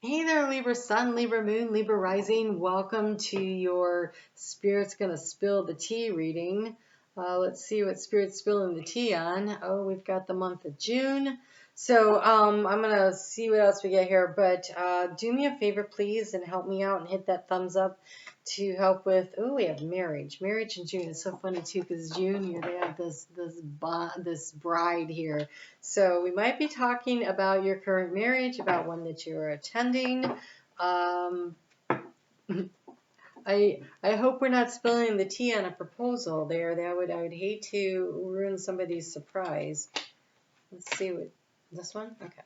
Hey there, Libra Sun, Libra Moon, Libra Rising. Welcome to your Spirit's Gonna Spill the Tea reading. Let's see what Spirit's spilling the tea on. Oh, we've got the month of June. So I'm gonna see what else we get here, but do me a favor, please, and help me out and hit that thumbs up to help with. Oh, we have marriage. Marriage in June is so funny too, because June they have this bride here. So we might be talking about your current marriage, about one that you're attending. Um, I hope we're not spilling the tea on a proposal there. I would hate to ruin somebody's surprise. Let's see what this one. Okay.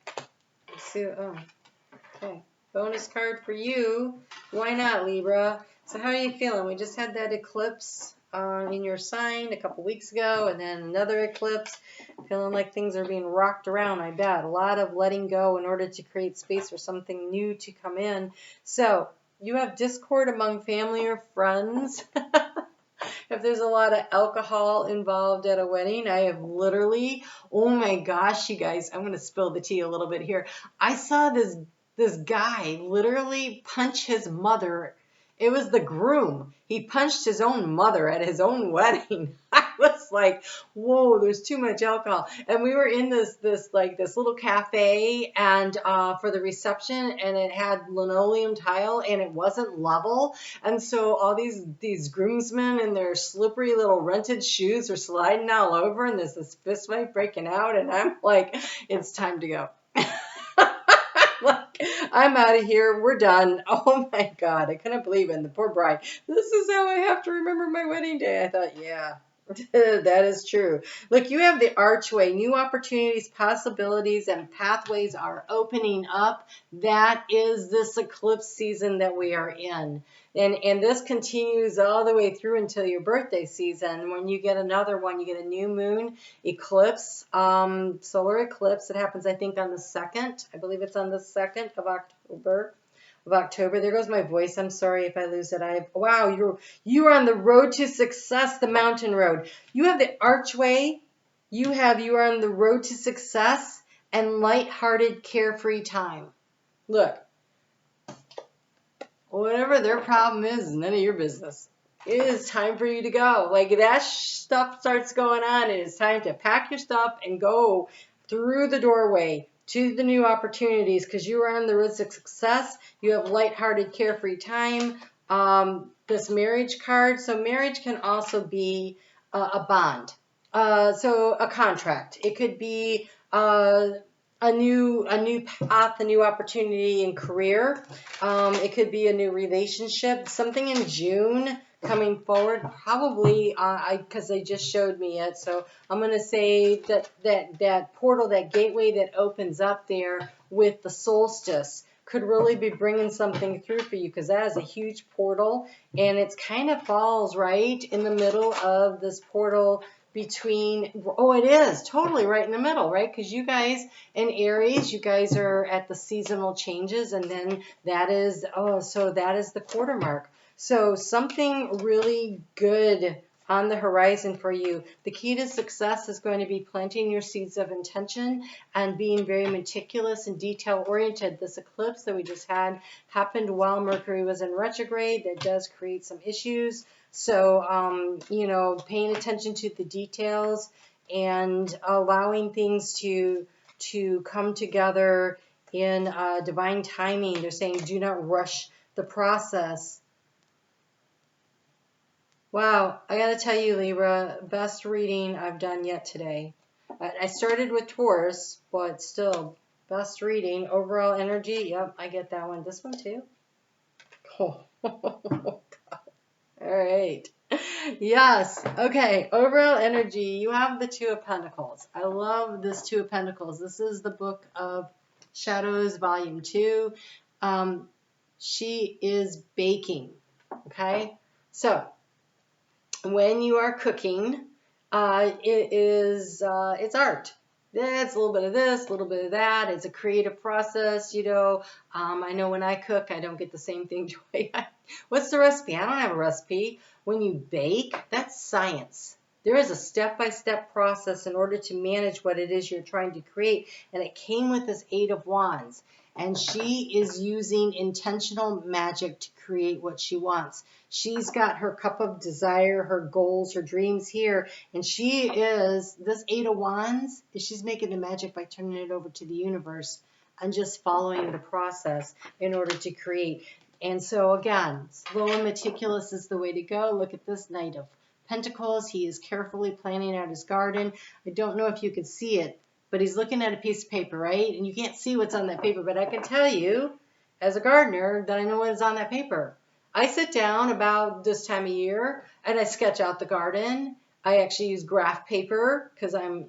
Let's see. Oh, okay. Bonus card for you. Why not, Libra? So how are you feeling? We just had that eclipse in your sign a couple weeks ago, and then another eclipse. Feeling like things are being rocked around, I bet. A lot of letting go in order to create space for something new to come in. So you have discord among family or friends. If there's a lot of alcohol involved at a wedding, I have literally, oh my gosh, you guys, I'm going to spill the tea a little bit here. I saw this guy literally punch his mother. It was the groom. He punched his own mother at his own wedding. I was like, whoa, there's too much alcohol. And we were in this little cafe and for the reception, and it had linoleum tile and it wasn't level. And so all these groomsmen in their slippery little rented shoes are sliding all over, and there's this fist fight breaking out, and I'm like, it's time to go. Like, I'm out of here. We're done. Oh my God. I couldn't believe it. And the poor bride. This is how I have to remember my wedding day. I thought, yeah, that is true. Look, you have the archway. New opportunities, possibilities, and pathways are opening up. That is this eclipse season that we are in. And this continues all the way through until your birthday season. When you get another one, you get a new moon eclipse, solar eclipse. It happens, I think, on the 2nd. I believe it's on the 2nd of October. There goes my voice. I'm sorry if I lose it. Wow, you're on the road to success, the mountain road. You have the archway. You are on the road to success and lighthearted, carefree time. Look. Whatever their problem is none of your business. It is time for you to go. Like that stuff starts going on, it is time to pack your stuff and go through the doorway to the new opportunities, because you are on the road to success. You have lighthearted, carefree time. This marriage card. So marriage can also be a bond. So a contract. It could be a new path, a new opportunity in career. It could be a new relationship, something in June coming forward, probably because they just showed me it. So I'm going to say that portal, that gateway that opens up there with the solstice could really be bringing something through for you, because that is a huge portal, and it kind of falls right in the middle of this portal between, oh, it is totally right in the middle, right? Because you guys in Aries, you guys are at the seasonal changes, and then that is, so that is the quarter mark. So something really good on the horizon for you. The key to success is going to be planting your seeds of intention and being very meticulous and detail oriented. This eclipse that we just had happened while Mercury was in retrograde. That does create some issues. So, paying attention to the details and allowing things to come together in divine timing. They're saying do not rush the process. Wow, I got to tell you, Libra, best reading I've done yet today. I started with Taurus, but still, best reading. Overall energy, yep, I get that one. This one too? Oh, God. All right. Yes. Okay. Overall energy. You have the Two of Pentacles. I love this Two of Pentacles. This is the Book of Shadows, Volume 2. She is baking. Okay. So when you are cooking, it's art. It's a little bit of this, a little bit of that. It's a creative process, I know when I cook, I don't get the same thing joy. What's the recipe? I don't have a recipe. When you bake, that's science. There is a step-by-step process in order to manage what it is you're trying to create, and it came with this 8 of Wands. and she is using intentional magic to create what she wants. She's got her cup of desire, her goals, her dreams here, and she is, this Eight of Wands, she's making the magic by turning it over to the universe and just following the process in order to create. And so again, slow and meticulous is the way to go. Look at this Knight of Pentacles. He is carefully planning out his garden. I don't know if you could see it, but he's looking at a piece of paper, right? And you can't see what's on that paper, but I can tell you as a gardener that I know what is on that paper. I sit down about this time of year and I sketch out the garden. I actually use graph paper because I'm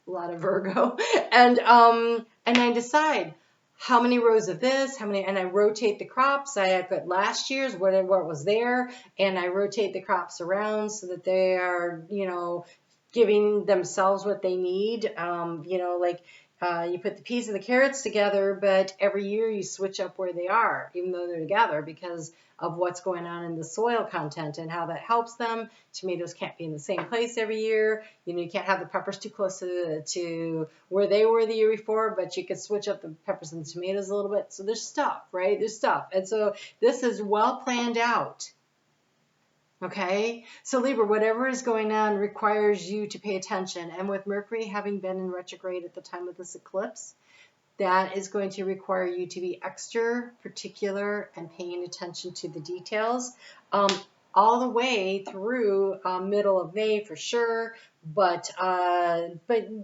a lot of Virgo, and I decide how many rows of this, how many, and I rotate the crops. I put last year's, what was there, and I rotate the crops around so that they are, you know, giving themselves what they need. You know, like you put the peas and the carrots together, but every year you switch up where they are, even though they're together, because of what's going on in the soil content and how that helps them. Tomatoes can't be in the same place every year. You know, you can't have the peppers too close to where they were the year before, but you could switch up the peppers and the tomatoes a little bit. So there's stuff, right? There's stuff. And so this is well planned out. Okay, so Libra, whatever is going on requires you to pay attention. And with Mercury having been in retrograde at the time of this eclipse, that is going to require you to be extra particular and paying attention to the details all the way through middle of May for sure. But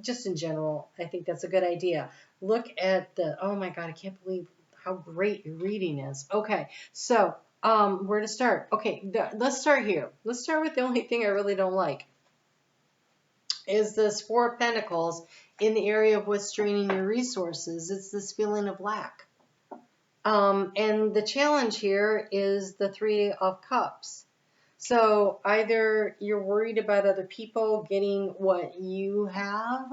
just in general, I think that's a good idea. Look at the, oh my God, I can't believe how great your reading is. Okay, so where to start? Okay, let's start here. Let's start with the only thing I really don't like is this Four of Pentacles in the area of what's draining your resources. It's this feeling of lack. And the challenge here is the Three of Cups. So either you're worried about other people getting what you have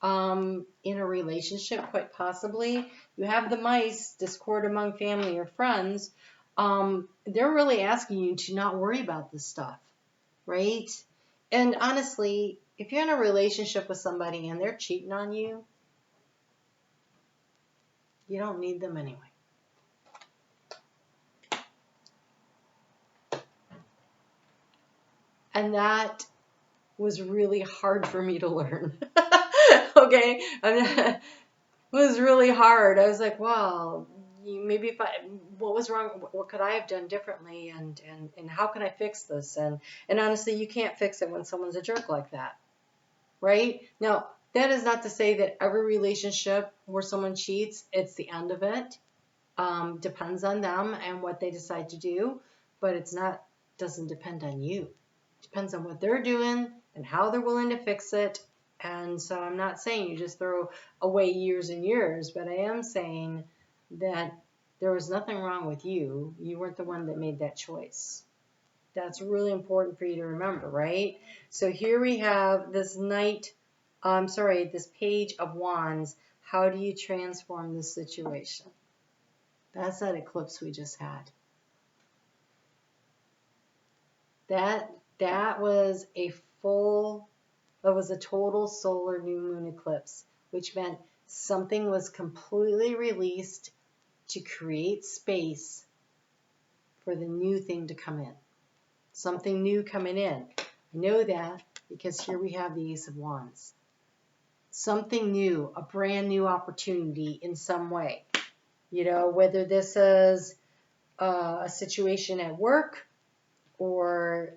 in a relationship, quite possibly. You have the Mice, discord among family or friends. They're really asking you to not worry about this stuff, right? And honestly, if you're in a relationship with somebody and they're cheating on you, you don't need them anyway. And that was really hard for me to learn. Okay? It was really hard. I was like, well, maybe what was wrong? What could I have done differently? And how can I fix this? And honestly, you can't fix it when someone's a jerk like that. Right? Now, that is not to say that every relationship where someone cheats, it's the end of it. Depends on them and what they decide to do, but doesn't depend on you. It depends on what they're doing and how they're willing to fix it. And so I'm not saying you just throw away years and years, but I am saying that there was nothing wrong with you. You weren't the one that made that choice. That's really important for you to remember, right? So here we have this this Page of Wands. How do you transform this situation? That's that eclipse we just had. That was a total solar new moon eclipse, which meant something was completely released to create space for the new thing to come in. Something new coming in. I know that because here we have the Ace of Wands. Something new, a brand new opportunity in some way. You know, whether this is a situation at work or,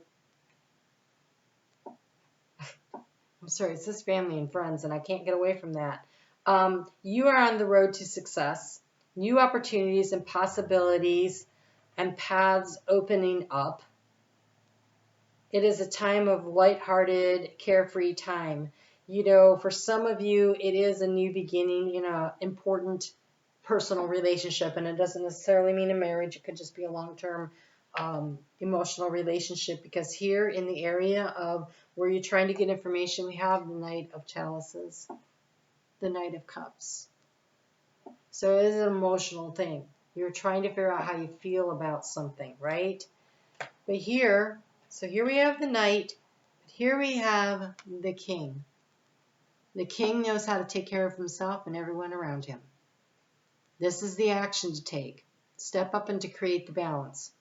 I'm sorry, it's just family and friends, and I can't get away from that. You are on the road to success, new opportunities and possibilities and paths opening up. It is a time of lighthearted, carefree time. You know, for some of you, it is a new beginning in an important personal relationship, and it doesn't necessarily mean a marriage. It could just be a long-term emotional relationship, because here in the area of where you're trying to get information, we have the Knight of Chalices, the Knight of Cups. So it is an emotional thing. You're trying to figure out how you feel about something, right? But here, so here we have the Knight, but here we have the King. The King knows how to take care of himself and everyone around him. This is the action to take. Step up and to create the balance.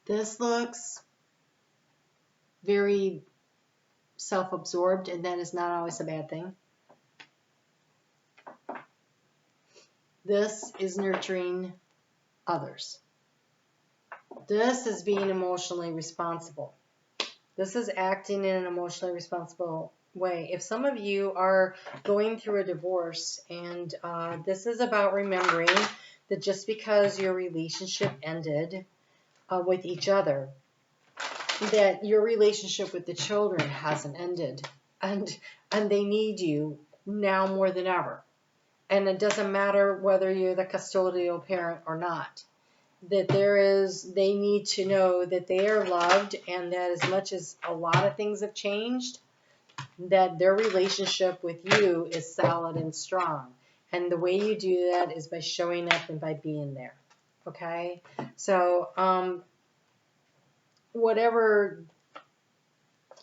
This looks very self-absorbed, and that is not always a bad thing. This is nurturing others. This is being emotionally responsible. This is acting in an emotionally responsible way. If some of you are going through a divorce, and this is about remembering that just because your relationship ended with each other, that your relationship with the children hasn't ended, and they need you now more than ever. And it doesn't matter whether you're the custodial parent or not, that they need to know that they are loved, and that as much as a lot of things have changed, that their relationship with you is solid and strong. And the way you do that is by showing up and by being there. Okay? So, whatever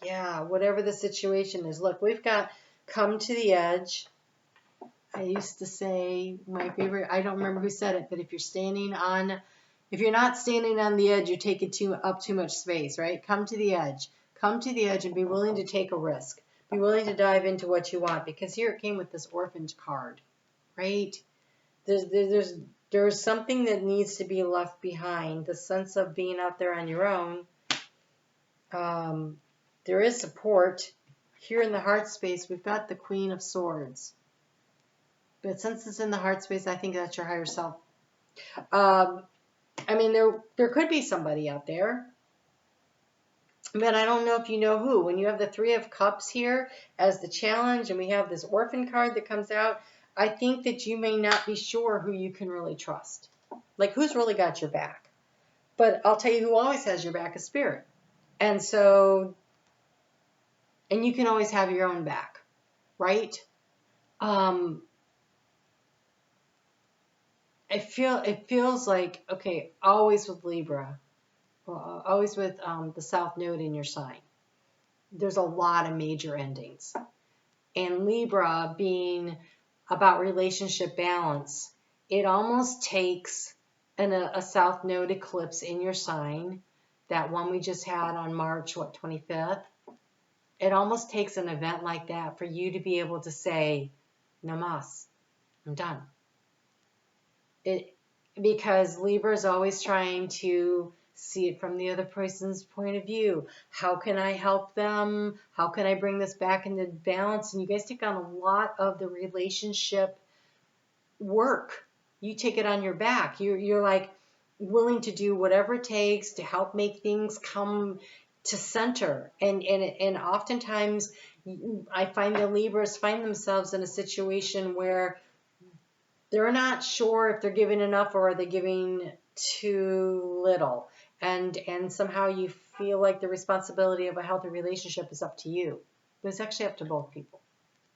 the situation is. Look, we've got come to the edge. I used to say, my favorite, I don't remember who said it, but if you're not standing on the edge, you're taking up too much space, right? Come to the edge. Come to the edge and be willing to take a risk. Be willing to dive into what you want, because here it came with this orphaned card, right? There's something that needs to be left behind. The sense of being out there on your own. There is support. Here in the heart space, we've got the Queen of Swords. But since it's in the heart space, I think that's your higher self. I mean, there could be somebody out there, but I don't know if you know who. When you have the Three of Cups here as the challenge, and we have this orphan card that comes out, I think that you may not be sure who you can really trust. Like, who's really got your back? But I'll tell you who always has your back is Spirit. And so, and you can always have your own back, right? It feels like, okay, always with Libra, always with the South Node in your sign, there's a lot of major endings. And Libra being about relationship balance, it almost takes a South Node eclipse in your sign, that one we just had on March, 25th? It almost takes an event like that for you to be able to say, Namas, I'm done. Because Libra is always trying to see it from the other person's point of view. How can I help them? How can I bring this back into balance? And you guys take on a lot of the relationship work. You take it on your back. You're like willing to do whatever it takes to help make things come to center. And oftentimes I find the Libras find themselves in a situation where they're not sure if they're giving enough or are they giving too little. And somehow you feel like the responsibility of a healthy relationship is up to you. But it's actually up to both people,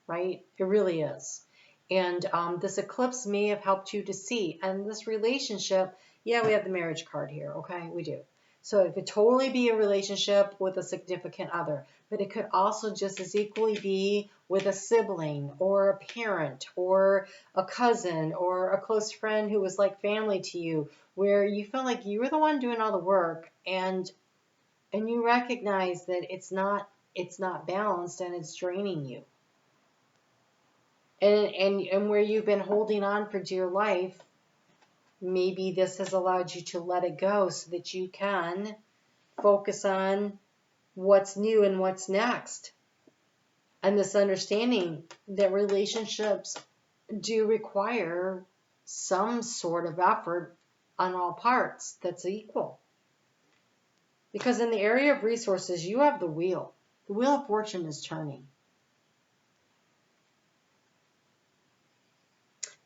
right? It really is. And this eclipse may have helped you to see. And this relationship, yeah, we have the marriage card here, okay? We do. So it could totally be a relationship with a significant other, but it could also just as equally be with a sibling or a parent or a cousin or a close friend who was like family to you, where you felt like you were the one doing all the work, and you recognize that it's not balanced and it's draining you. And where you've been holding on for dear life, maybe this has allowed you to let it go so that you can focus on what's new and what's next. And this understanding that relationships do require some sort of effort on all parts that's equal. Because in the area of resources, you have the wheel. The wheel of fortune is turning.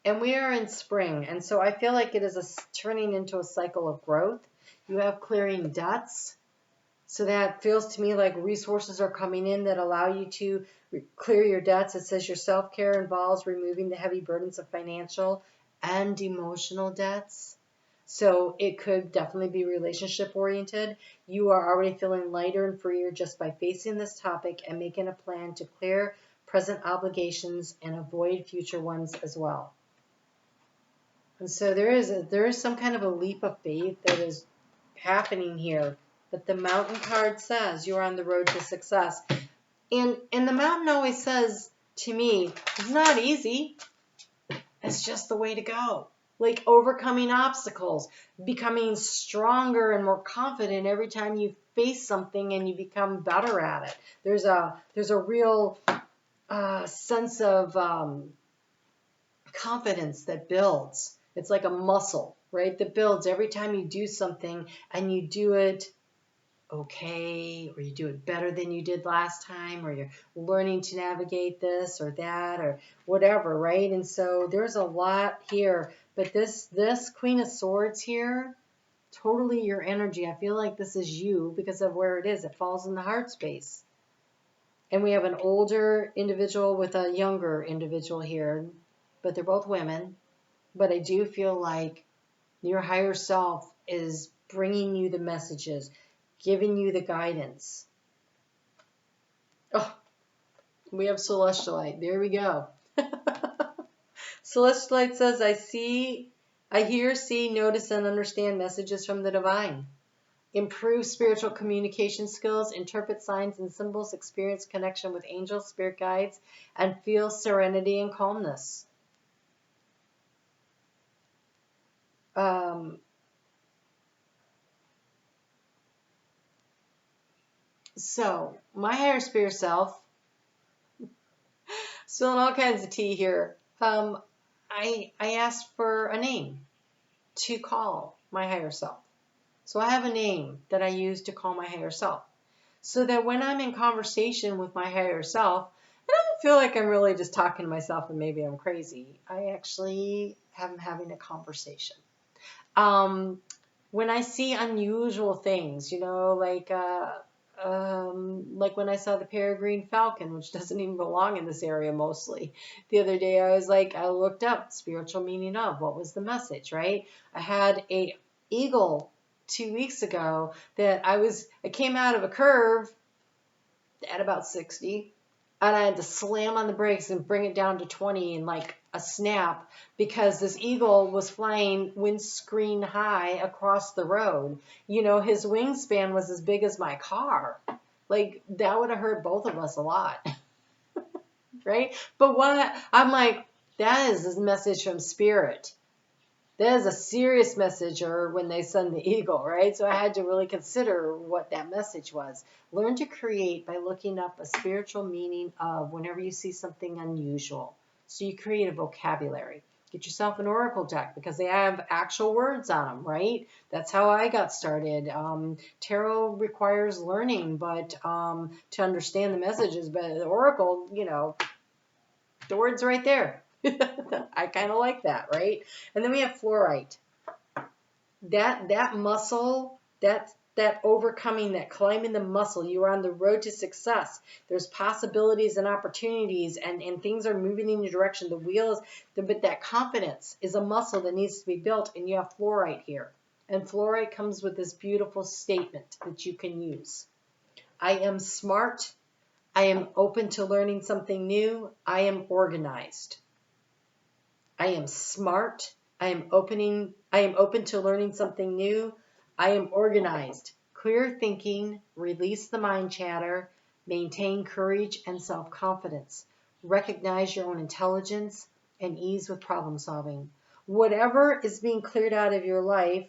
And we are in spring, and so I feel like it is turning into a cycle of growth. You have clearing debts, so that feels to me like resources are coming in that allow you to clear your debts. It says your self-care involves removing the heavy burdens of financial and emotional debts. So it could definitely be relationship-oriented. You are already feeling lighter and freer just by facing this topic and making a plan to clear present obligations and avoid future ones as well. And so there is some kind of a leap of faith that is happening here. But the Mountain card says you're on the road to success. And the Mountain always says to me, it's not easy. It's just the way to go. Like overcoming obstacles, becoming stronger and more confident every time you face something and you become better at it. There's a real sense of confidence that builds. It's like a muscle, right? That builds every time you do something and you do it okay, or you do it better than you did last time, or you're learning to navigate this or that or whatever, right? And so there's a lot here, but this Queen of Swords here, totally your energy. I feel like this is you because of where it is. It falls in the heart space. And we have an older individual with a younger individual here, but they're both women. But I do feel like your higher self is bringing you the messages, giving you the guidance. Oh, we have Celestialite. There we go. Celestialite says, I hear, see, notice, and understand messages from the divine. Improve spiritual communication skills, interpret signs and symbols, experience connection with angels, spirit guides, and feel serenity and calmness. So, my higher spirit self, spilling all kinds of tea here. I asked for a name to call my higher self. So I have a name that I use to call my higher self. So that when I'm in conversation with my higher self, I don't feel like I'm really just talking to myself and maybe I'm crazy. I actually am having a conversation. When I see unusual things, like when I saw the peregrine falcon, which doesn't even belong in this area mostly. The other day I looked up spiritual meaning of, what was the message, right? I had a eagle 2 weeks ago that I came out of a curve at about 60, and I had to slam on the brakes and bring it down to 20 in like a snap because this eagle was flying windscreen high across the road. His wingspan was as big as my car. Like, that would have hurt both of us a lot. Right? But I'm like, that is a message from spirit. That is a serious message, or when they send the eagle, right? So I had to really consider what that message was. Learn to create by looking up a spiritual meaning of whenever you see something unusual. So you create a vocabulary. Get yourself an oracle deck because they have actual words on them, right? That's how I got started. Tarot requires learning, but to understand the messages. But the oracle, the words right there. I kind of like that, right? And then we have fluorite. That muscle, that overcoming, that climbing the muscle, you are on the road to success. There's possibilities and opportunities, and things are moving in your direction. The wheel but that confidence is a muscle that needs to be built, and you have fluorite here. And fluorite comes with this beautiful statement that you can use. I am smart. I am open to learning something new. I am organized. I am smart. I am open to learning something new. I am organized. Clear thinking, release the mind chatter, maintain courage and self-confidence. Recognize your own intelligence and ease with problem solving. Whatever is being cleared out of your life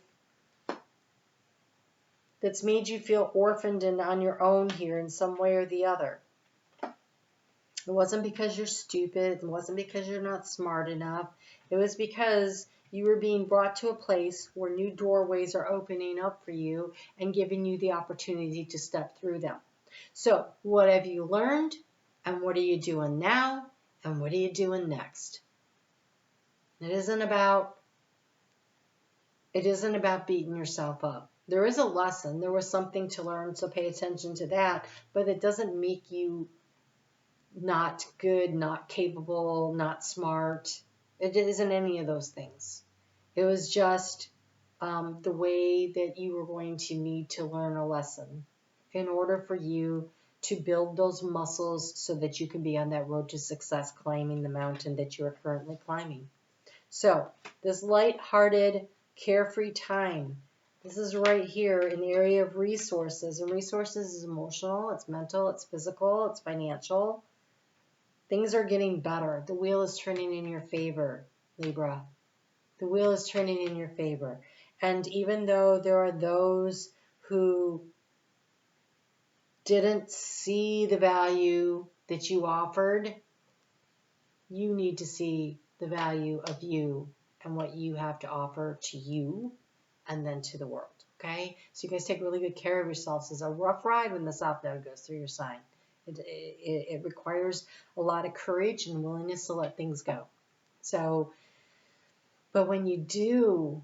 that's made you feel orphaned and on your own here in some way or the other. It wasn't because you're stupid. It wasn't because you're not smart enough. It was because you were being brought to a place where new doorways are opening up for you and giving you the opportunity to step through them. So what have you learned? And what are you doing now? And what are you doing next? It isn't about beating yourself up. There is a lesson. There was something to learn, so pay attention to that. But it doesn't make you not good, not capable, not smart. It isn't any of those things. It was just the way that you were going to need to learn a lesson in order for you to build those muscles so that you can be on that road to success, climbing the mountain that you are currently climbing. So this light-hearted, carefree time, this is right here in the area of resources. And resources is emotional, it's mental, it's physical, it's financial. Things are getting better. The wheel is turning in your favor, Libra. The wheel is turning in your favor. And even though there are those who didn't see the value that you offered, you need to see the value of you and what you have to offer to you and then to the world, okay? So you guys take really good care of yourselves. It's a rough ride when the South Node goes through your sign. It requires a lot of courage and willingness to let things go. So, but when you do,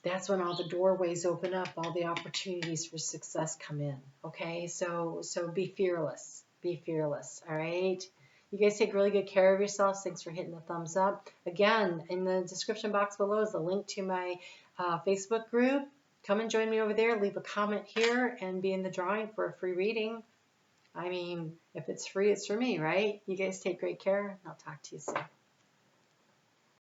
that's when all the doorways open up, all the opportunities for success come in, okay? So be fearless, all right? You guys take really good care of yourselves. Thanks for hitting the thumbs up. Again, in the description box below is the link to my Facebook group. Come and join me over there. Leave a comment here and be in the drawing for a free reading. I mean, if it's free, it's for me, right? You guys take great care. I'll talk to you soon.